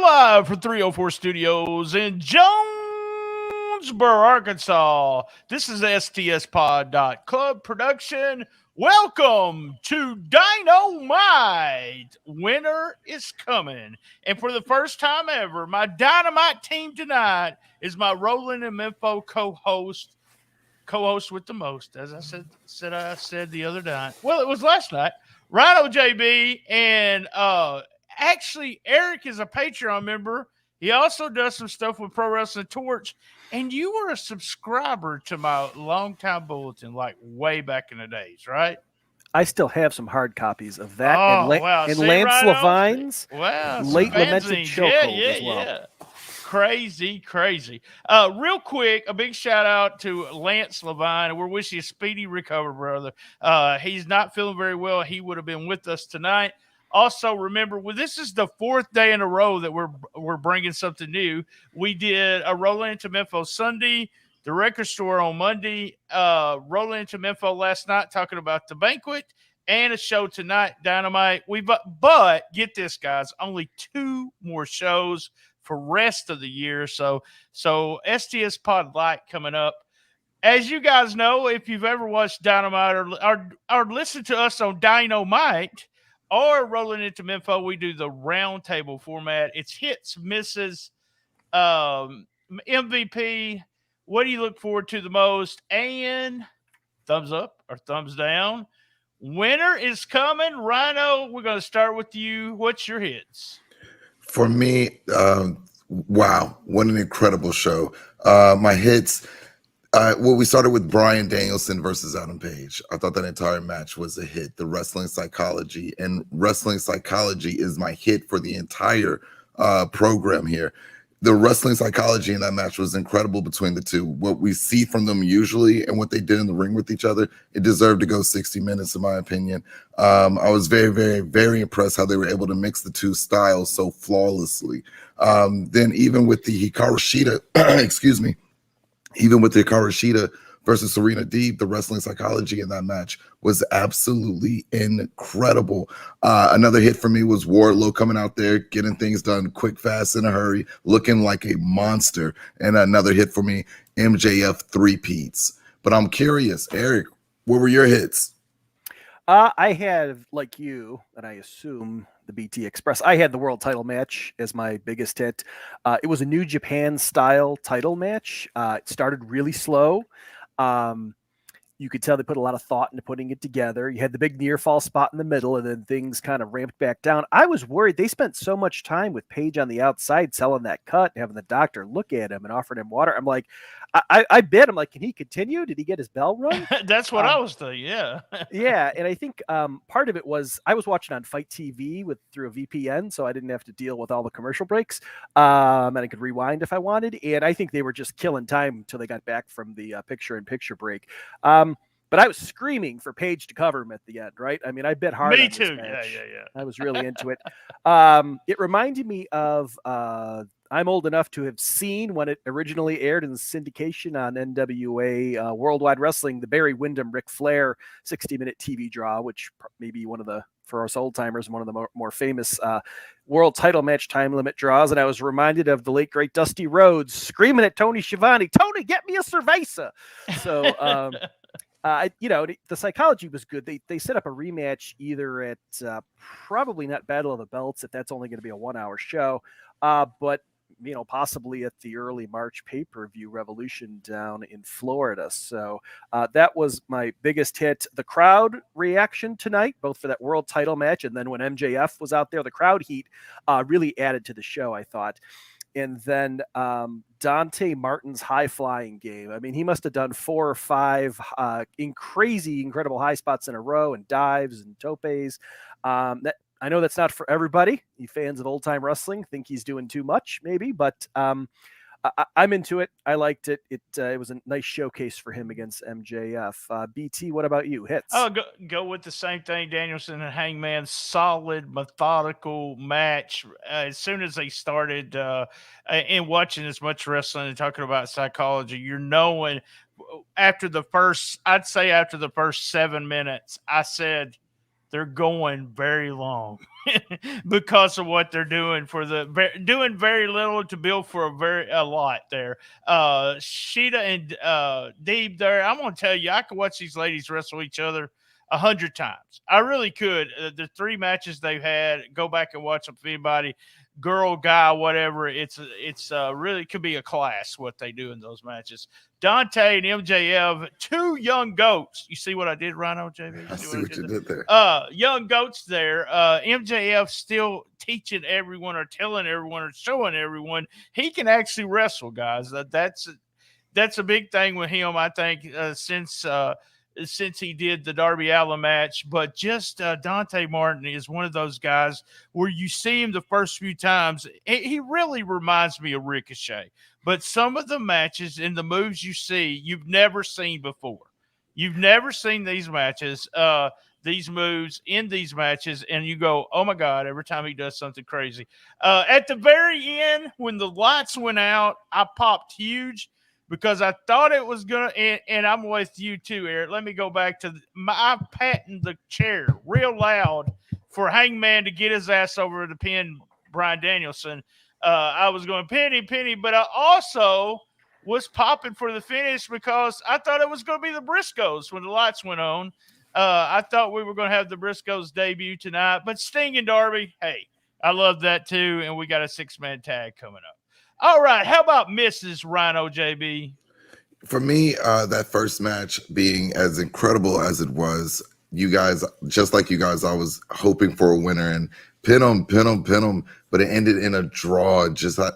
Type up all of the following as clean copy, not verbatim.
live from 304 Studios in Jonesboro, Arkansas. This is STSPOD Club production. Welcome to DYN-O-MITE. Winter is coming. And for the first time ever, my Dynamite team tonight is my Roland and Menfo co-host with the most, as I said the other night. Well, it was last night. Rhino JB and actually Eric is a Patreon member. He also does some stuff with Pro Wrestling Torch. And you were a subscriber to my longtime bulletin, like way back in the days, right? I still have some hard copies of that Wow. and See, Lance Rhino? Levine's late lamented chokehold as well. Yeah. Crazy. Real quick, a big shout out to Lance Levine. We're wishing you a speedy recovery, brother. He's not feeling very well. He would have been with us tonight. Also, remember, this is the fourth day in a row that we're bringing something new. We did a Rolling into Menfo Sunday, the Record Store on Monday, Rolling into Menfo last night talking about the banquet, and a show tonight, Dynamite. But get this, guys, only 2 more shows for rest of the year. So STS Pod Light coming up. As you guys know, if you've ever watched Dynamite or listened to us on DYN-O-MITE or Rolling into Menfo, we do the round table format. It's hits, misses, MVP. What do you look forward to the most? And thumbs up or thumbs down. Winter is coming. Rhino, we're going to start with you. What's your hits? For me, wow, what an incredible show. My hits, we started with Bryan Danielson versus Adam Page. I thought that entire match was a hit. The Wrestling Psychology, and Wrestling Psychology is my hit for the entire program here. The Wrestling Psychology in that match was incredible between the two. What we see from them usually and what they did in the ring with each other, it deserved to go 60 minutes in my opinion. I was very, very, very impressed how they were able to mix the two styles so flawlessly. Then even with the Hikaru Shida, even with the Hikaru Shida versus Serena Deeb, the Wrestling Psychology in that match was absolutely incredible. Another hit for me was Wardlow coming out there, getting things done quick, fast, in a hurry, looking like a monster. And another hit for me, MJF 3-peats. But I'm curious, Eric, what were your hits? I had, like you, and I assume the BT Express, I had the world title match as my biggest hit. It was a New Japan style title match. It started really slow. You could tell they put a lot of thought into putting it together. You had the big near fall spot in the middle, and then things kind of ramped back down. I was worried. They spent so much time with Page on the outside selling that cut, having the doctor look at him and offering him water. I'm like, I bid. I'm like, can he continue? Did he get his bell rung? That's what I was thinking. Yeah. Yeah. And I think part of it was I was watching on Fight TV through a VPN, so I didn't have to deal with all the commercial breaks. And I could rewind if I wanted. And I think they were just killing time until they got back from the picture-in-picture break. But I was screaming for Page to cover him at the end, right? I mean, I bet hard. Me on too. This match. Yeah. I was really into it. It reminded me of I'm old enough to have seen when it originally aired in syndication on NWA Worldwide Wrestling, the Barry Windham Ric Flair 60-minute TV draw, which may be one of the, for us old timers, one of the more famous world title match time limit draws. And I was reminded of the late great Dusty Rhodes screaming at Tony Schiavone, "Tony, get me a cerveza." So. The psychology was good. They set up a rematch either at probably not Battle of the Belts, if that's only going to be a 1-hour show, but possibly at the early March pay-per-view Revolution down in Florida. So that was my biggest hit. The crowd reaction tonight, both for that world title match and then when MJF was out there, the crowd heat really added to the show, I thought. And then Dante Martin's high-flying game. I mean, he must have done 4 or 5 incredible high spots in a row and dives and topes. I know that's not for everybody. You fans of old-time wrestling think he's doing too much, maybe, but I'm into it. I liked it. It was a nice showcase for him against MJF. BT, what about you? Hits? Oh, go with the same thing. Danielson and Hangman, solid, methodical match. As soon as they started and watching as much wrestling and talking about psychology, you're knowing after the first 7 minutes, I said, they're going very long because of what they're doing doing very little to build for a lot there. Sheeta and Deeb there. I'm gonna tell you, I could watch these ladies wrestle each other 100 times. I really could. The 3 matches they've had, go back and watch them for anybody, girl, guy, whatever. It's really could be a class what they do in those matches. Dante and MJF, 2 young goats. You see what I did, Rhino, JB? I see what you did there. Young goats there. MJF still teaching everyone or telling everyone or showing everyone he can actually wrestle, guys. That's a big thing with him, I think, since he did the Darby Allin match. But just Dante Martin is one of those guys where you see him the first few times, he really reminds me of Ricochet. But some of the matches and the moves you see, you've never seen before. You've never seen these matches, these moves in these matches, and you go, oh, my God, every time he does something crazy. At the very end, when the lights went out, I popped huge, because I thought it was going to, and I'm with you too, Eric. Let me go back to I patting the chair real loud for Hangman to get his ass over to pin Bryan Danielson. I was going penny, but I also was popping for the finish because I thought it was going to be the Briscoes when the lights went on. I thought we were going to have the Briscoes debut tonight, but Sting and Darby, hey, I love that too, and we got a 6-man tag coming up. All right, how about Mrs. Rhino, JB? For me, that first match being as incredible as it was, you guys, just like you guys, I was hoping for a winner and pin them, but it ended in a draw, just like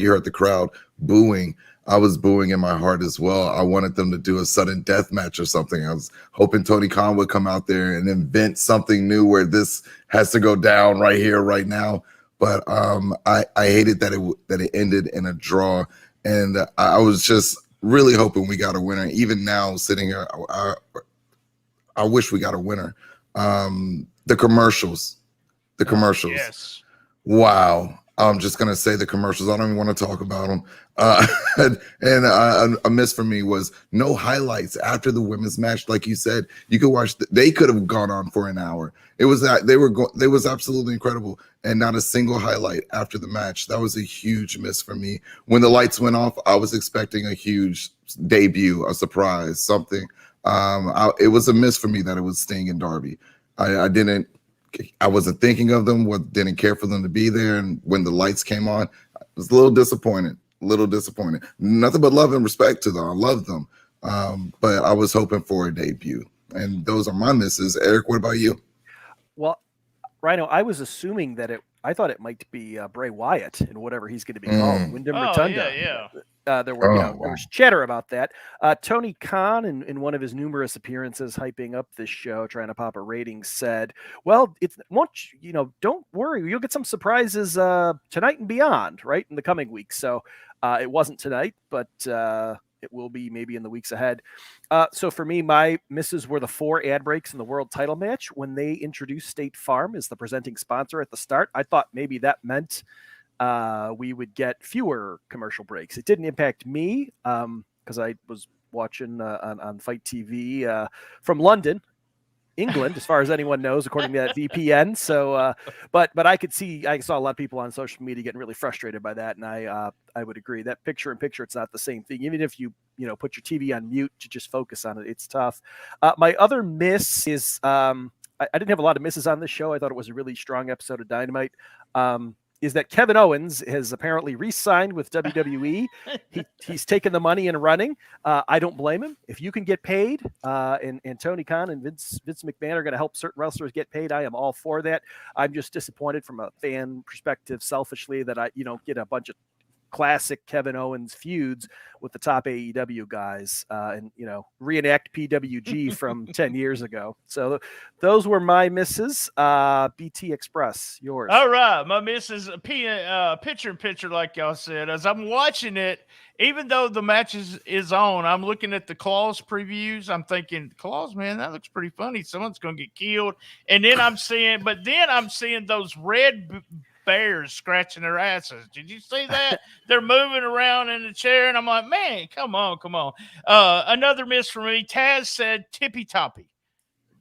you heard the crowd booing. I was booing in my heart as well. I wanted them to do a sudden death match or something. I was hoping Tony Khan would come out there and invent something new where this has to go down right here, right now. But I hated that it ended in a draw, and I was just really hoping we got a winner. Even now, sitting here, I wish we got a winner. The commercials, Yes. Wow. I'm just gonna say the commercials. I don't even want to talk about them. A miss for me was no highlights after the women's match. Like you said, you could watch. They could have gone on for an hour. It was was absolutely incredible, and not a single highlight after the match. That was a huge miss for me. When the lights went off, I was expecting a huge debut, a surprise, something. It was a miss for me that it was Sting and Darby. I wasn't thinking of them. Didn't care for them to be there. And when the lights came on, I was a little disappointed. Nothing but love and respect to them. I love them. But I was hoping for a debut. And those are my misses. Eric, what about you? Well, Rhino, I was assuming that I thought it might be Bray Wyatt and whatever he's going to be called, Wyndham Rotunda. Yeah. There was chatter about that. Tony Khan, in one of his numerous appearances, hyping up this show, trying to pop a rating, said, "Well, don't worry, you'll get some surprises tonight and beyond, right, in the coming weeks." So it wasn't tonight, but it will be maybe in the weeks ahead. So for me, my misses were the 4 ad breaks in the world title match when they introduced State Farm as the presenting sponsor at the start. I thought maybe that meant we would get fewer commercial breaks. It didn't impact me because I was watching on Fight TV from London, England, as far as anyone knows, according to that VPN. So, but I saw a lot of people on social media getting really frustrated by that, and I would agree that picture-in-picture, it's not the same thing. Even if you put your TV on mute to just focus on it, it's tough. My other miss is I didn't have a lot of misses on this show. I thought it was a really strong episode of Dynamite. Is that Kevin Owens has apparently re-signed with WWE. He's taken the money and running. I don't blame him. If you can get paid, and Tony Khan and Vince McMahon are going to help certain wrestlers get paid, I am all for that. I'm just disappointed from a fan perspective, selfishly, that you don't get a bunch of classic Kevin Owens feuds with the top AEW guys, and reenact PWG from 10 years ago. So those were my misses. BT Express, yours. All right, my misses, picture in picture, like y'all said. As I'm watching it, even though the match is on, I'm looking at the Claws previews. I'm thinking, Claws, man, that looks pretty funny. Someone's going to get killed. And then I'm seeing those red bears scratching their asses. Did you see that? They're moving around in the chair, and I'm like, man, come on. Another miss for me. Taz said tippy toppy.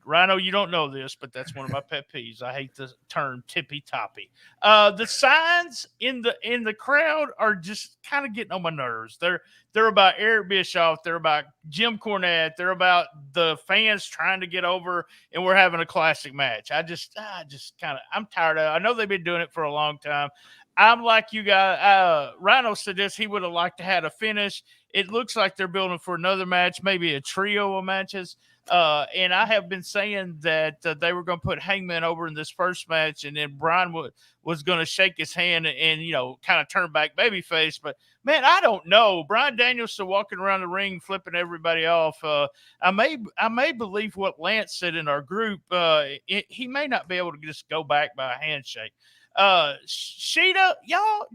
Rhino, you don't know this, but that's one of my pet peeves. I hate the term tippy toppy. The signs in the crowd are just kind of getting on my nerves. They're about Eric Bischoff. They're about Jim Cornette. They're about the fans trying to get over, and we're having a classic match. I'm tired of it. I know they've been doing it for a long time. I'm like you guys. Rhino said this. He would have liked to have a finish. It looks like they're building for another match, maybe a trio of matches. And I have been saying that they were going to put Hangman over in this first match, and then Brian was going to shake his hand and kind of turn back babyface. But man, I don't know. Bryan Danielson walking around the ring, flipping everybody off. I may believe what Lance said in our group. He may not be able to just go back by a handshake. Sheeta,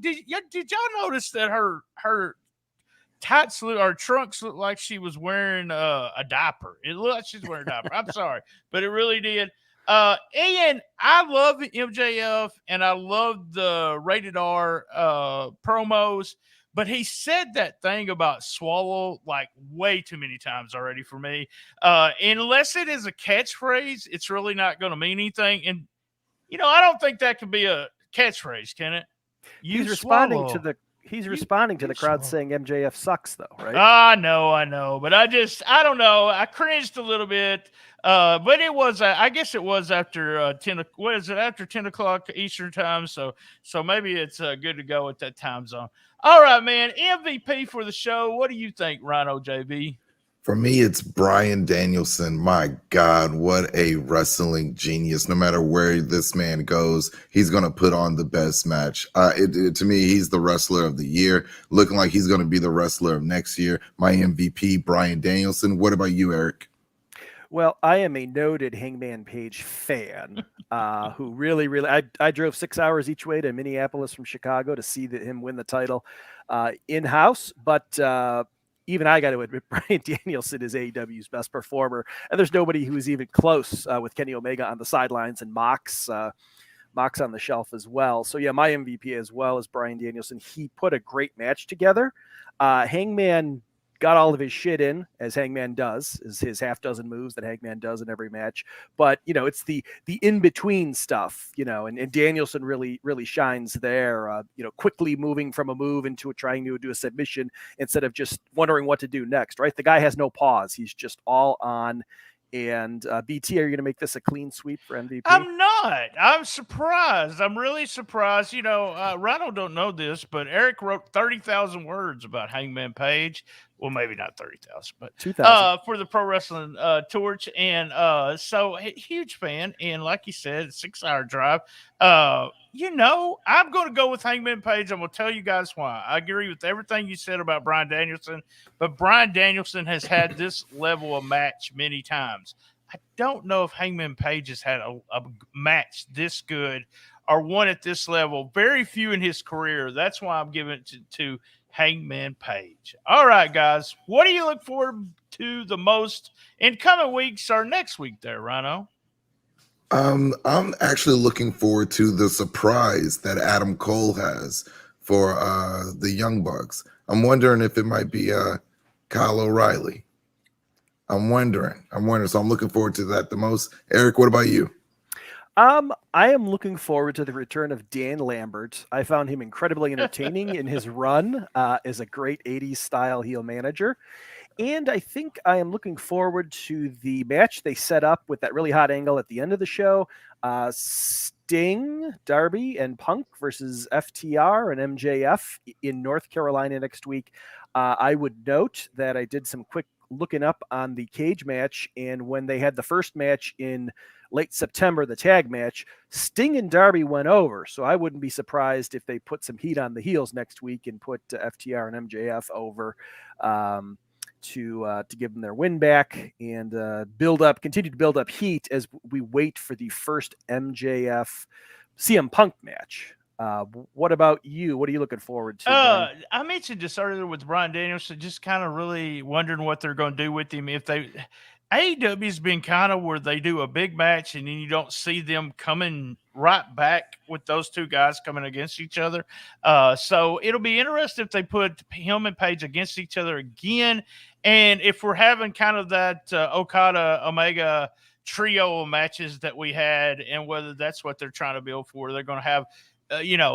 did y'all notice that her tights or trunks looked like she was wearing a diaper? It looked like she's wearing a diaper. I'm sorry, but it really did. Ian, I love MJF and I love the rated R promos, but he said that thing about swallow like way too many times already for me. Unless it is a catchphrase, it's really not going to mean anything. And I don't think that can be a catchphrase, can it? He's responding to the crowd saying MJF sucks, though, right? I know, but I don't know. I cringed a little bit, but it was. I guess it was after 10. What is it? After 10 o'clock Eastern time. So maybe it's good to go at that time zone. All right, man. MVP for the show. What do you think, Rhino JB? For me, it's Bryan Danielson. My God, what a wrestling genius. No matter where this man goes, he's going to put on the best match. To me, he's the wrestler of the year, looking like he's going to be the wrestler of next year. My MVP, Bryan Danielson. What about you, Eric? Well, I am a noted Hangman Page fan who really, I drove 6 hours each way to Minneapolis from Chicago to see him win the title in-house, but even I got to admit, Bryan Danielson is AEW's best performer, and there's nobody who's even close with Kenny Omega on the sidelines and Mox on the shelf as well. So yeah, my MVP as well is Bryan Danielson. He put a great match together. Hangman got all of his shit in, as Hangman does, is his half dozen moves that Hangman does in every match. But it's the in-between stuff, and Danielson really shines there, quickly moving from a move into trying to do a submission instead of just wondering what to do next, right? The guy has no pause. He's just all on. And BT, are you going to make this a clean sweep for MVP? I'm not. I'm surprised. I'm really surprised. Rhino don't know this, but Eric wrote 30,000 words about Hangman Page. Well, maybe not 30,000, but 2,000 for the Pro Wrestling Torch. And so huge fan. And like you said, 6-hour drive. I'm going to go with Hangman Page. I'm going to tell you guys why. I agree with everything you said about Bryan Danielson, but Bryan Danielson has had this level of match many times. I don't know if Hangman Page has had a match this good or one at this level. Very few in his career. That's why I'm giving it to Hangman Page. All right, guys. What do you look forward to the most in coming weeks or next week there, Rhino? I'm actually looking forward to the surprise that Adam Cole has for the Young Bucks. I'm wondering if it might be Kyle O'Reilly. I'm wondering. So I'm looking forward to that the most. Eric, what about you? I am looking forward to the return of Dan Lambert. I found him incredibly entertaining in his run as a great 80s style heel manager. And I think I am looking forward to the match they set up with that really hot angle at the end of the show. Sting, Darby, and Punk versus FTR and MJF in North Carolina next week. I would note that I did some quick looking up on the cage match, and when they had the first match in late September, the tag match, Sting and Darby went over. So I wouldn't be surprised if they put some heat on the heels next week and put FTR and MJF over to give them their win back and continue to build up heat as we wait for the first MJF CM Punk match. What about you? What are you looking forward to? I mentioned this earlier with Bryan Danielson, just kind of really wondering what they're going to do with him. AEW's been kind of where they do a big match and then you don't see them coming right back with those two guys coming against each other. So it'll be interesting if they put him and Page against each other again. And if we're having kind of that Okada Omega trio of matches that we had, and whether that's what they're trying to build for. They're going to have,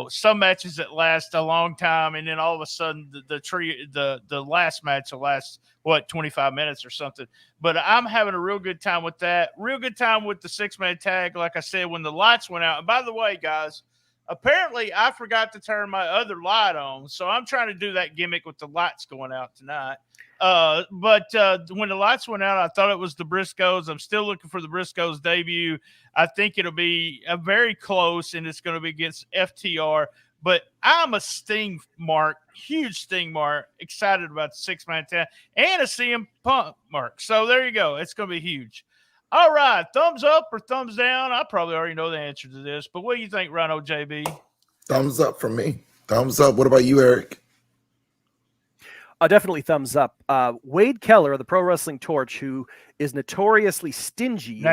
some matches that last a long time, and then all of a sudden the last match will last 25 minutes or something. But I'm having a real good time with that. Real good time with the 6-man tag. Like I said, when the lights went out. And by the way, guys, apparently I forgot to turn my other light on, so I'm trying to do that gimmick with the lights going out tonight. But when the lights went out, I thought it was the Briscoes. I'm still looking for the Briscoes debut. I think it'll be very close, and it's going to be against FTR. But I'm a Sting mark, huge Sting mark, excited about the 6-man tag and a CM Punk mark. So there you go. It's going to be huge. All right, thumbs up or thumbs down? I probably already know the answer to this, but what do you think, Rhino JB? Thumbs up from me. Thumbs up. What about you, Eric? Definitely thumbs up. Wade Keller of the Pro Wrestling Torch, who is notoriously stingy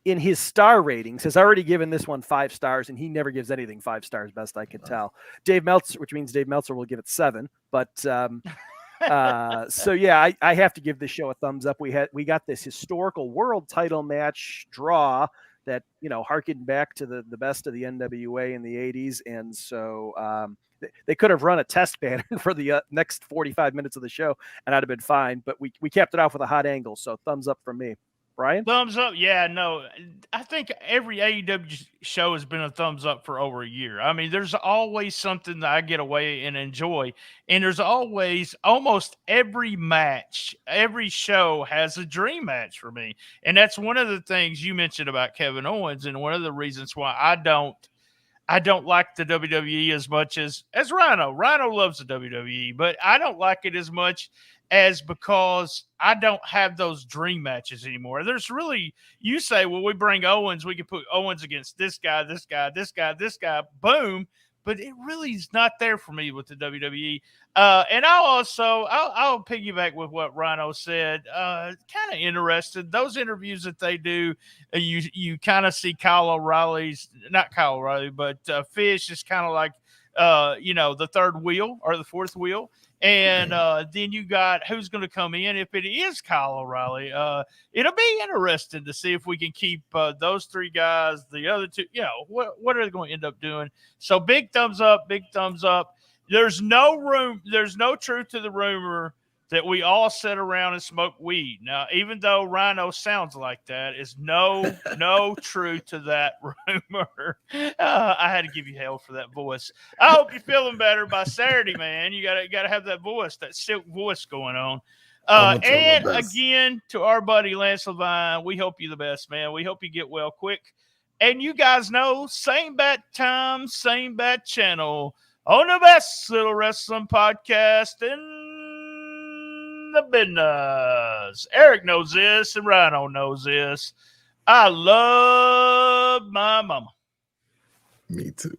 in his star ratings, has already given this one 5 stars, and he never gives anything 5 stars, best I can tell. Dave Meltzer, which means Dave Meltzer will give it 7. But so yeah, I have to give this show a thumbs up. We got this historical world title match draw that harkened back to the best of the NWA in the 80s, and so they could have run a test pattern for the next 45 minutes of the show, and I'd have been fine. But we capped it off with a hot angle, so thumbs up from me. Brian? Thumbs up. Yeah, no, I think every AEW show has been a thumbs up for over a year. I mean, there's always something that I get away and enjoy. And there's always, almost every match, every show has a dream match for me. And that's one of the things you mentioned about Kevin Owens, and one of the reasons why I don't like the WWE as much as Rhino. Rhino loves the WWE, but I don't like it as much as because I don't have those dream matches anymore. There's really, you say, well, we bring Owens, we can put Owens against this guy, this guy, this guy, this guy, boom. But it really is not there for me with the WWE. And I'll piggyback with what Rhino said. Kind of interested. Those interviews that they do, you kind of see not Kyle O'Reilly, but Fish is kind of like, the third wheel or the fourth wheel. And then you got who's going to come in. If it is Kyle O'Reilly, it'll be interesting to see if we can keep those 3 guys. The other 2, what are they going to end up doing? So big thumbs up, big thumbs up. There's no truth to the rumor that we all sit around and smoke weed. Now, even though Rhino sounds like that, is no truth to that rumor. I had to give you hell for that voice. I hope you're feeling better by Saturday, man. You gotta have that voice, that silk voice going on. And again, to our buddy Lance Levine, we hope you the best, man. We hope you get well quick. And you guys know, same bat time, same bat channel on the best little wrestling podcast in the business. Eric knows this, and Rhino knows this. I love my mama. Me too.